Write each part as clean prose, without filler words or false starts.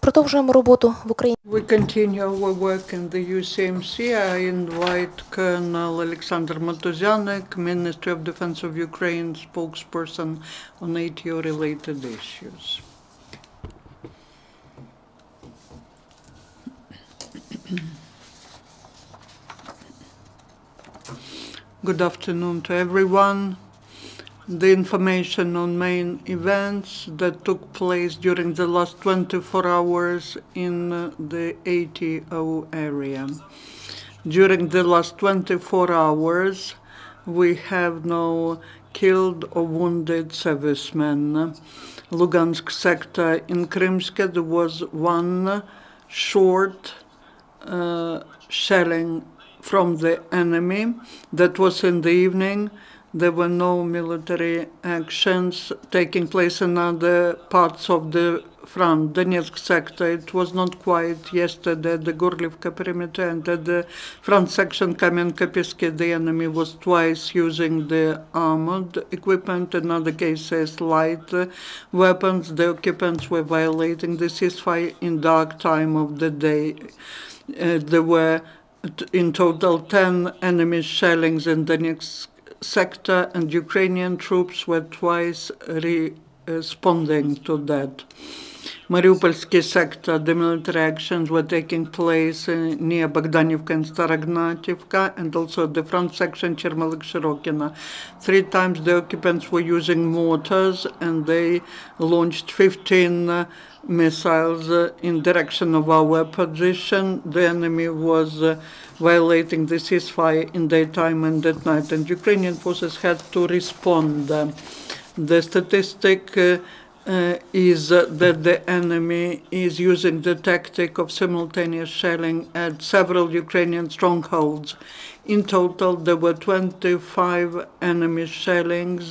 Продовжуємо роботу в Україні. We continue our work in the UCMC. I invite Colonel Oleksandr Motuzyanyk, Ministry of Defense of Ukraine, spokesperson on ATO-related issues. Good afternoon to everyone. The information on main events that took place during the last 24 hours in the ATO area. During the last 24 hours, we have no killed or wounded servicemen. Lugansk sector in Krymsk, there was one short shelling from the enemy. That was in the evening. There were no military actions taking place in other parts of the front. Donetsk sector, it was not quiet yesterday at the Gorlivka perimeter, and at the front section, Kamenka-Peske, the enemy was twice using the armored equipment, in other cases light weapons. The occupants were violating the ceasefire in dark time of the day. There were in total 10 enemy shellings in Donetsk sector, and Ukrainian troops were twice responding to that. Mariupolsky sector, the military actions were taking place near Bogdanivka and Starognativka, and also the front section, Chermalik-Shirokina. 3 times the occupants were using mortars, and they launched 15 missiles in direction of our position. The enemy was violating the ceasefire in daytime and at night, and Ukrainian forces had to respond. The statistic is that the enemy is using the tactic of simultaneous shelling at several Ukrainian strongholds. In total, there were 25 enemy shellings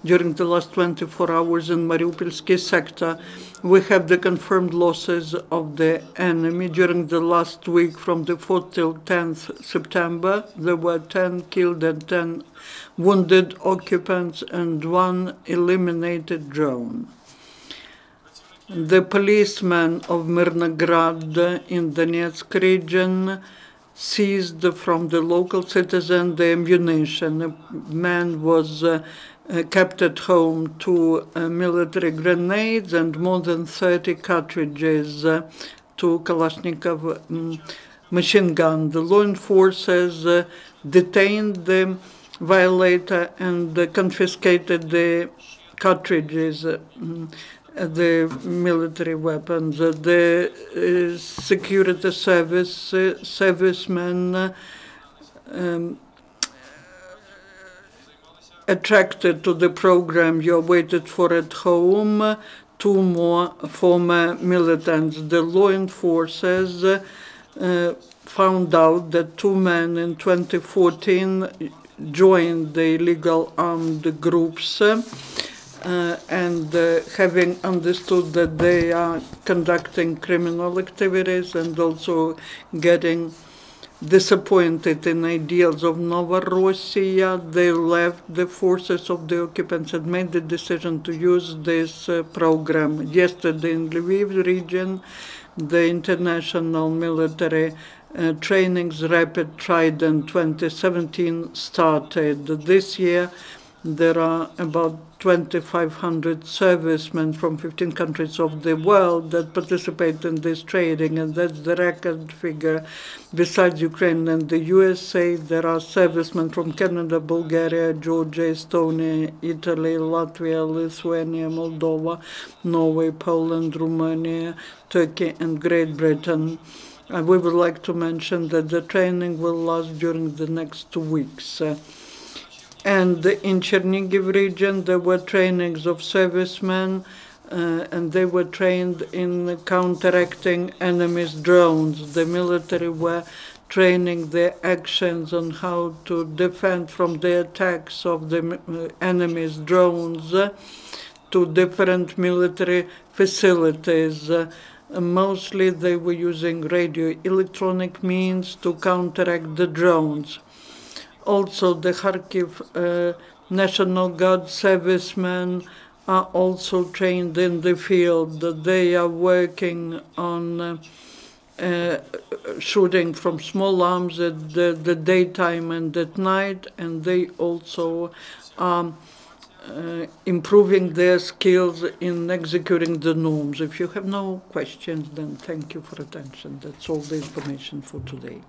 during the last 24 hours in Mariupolsky sector. We have the confirmed losses of the enemy during the last week from the 4th till 10th September. There were 10 killed and 10 wounded occupants and 1 eliminated drone. The policeman of Mirnograd in Donetsk region seized from the local citizen the ammunition. A man was kept at home 2 military grenades and more than 30 cartridges to Kalashnikov machine gun. The law enforcers detained the violator and confiscated the cartridges, the military weapons. The security servicemen attracted to the program you waited for at home 2 more former militants. The law enforcers found out that 2 men in 2014 joined the illegal armed groups, and having understood that they are conducting criminal activities and also getting disappointed in ideals of Novorossiya, they left the forces of the occupants and made the decision to use this program. Yesterday in Lviv region, the international military trainings Rapid Trident 2017 started. This year, there are about 2,500 servicemen from 15 countries of the world that participate in this training, and that's the record figure. Besides Ukraine and the USA, there are servicemen from Canada, Bulgaria, Georgia, Estonia, Italy, Latvia, Lithuania, Moldova, Norway, Poland, Romania, Turkey, and Great Britain. We would like to mention that the training will last during the next 2 weeks. And in Chernigiv region, there were trainings of servicemen, and they were trained in counteracting enemy's drones. The military were training their actions on how to defend from the attacks of the enemy's drones to different military facilities. Mostly they were using radio electronic means to counteract the drones. Also, the Kharkiv National Guard servicemen are also trained in the field. They are working on shooting from small arms at the daytime and at night, and they also are improving their skills in executing the norms. If you have no questions, then thank you for attention. That's all the information for today.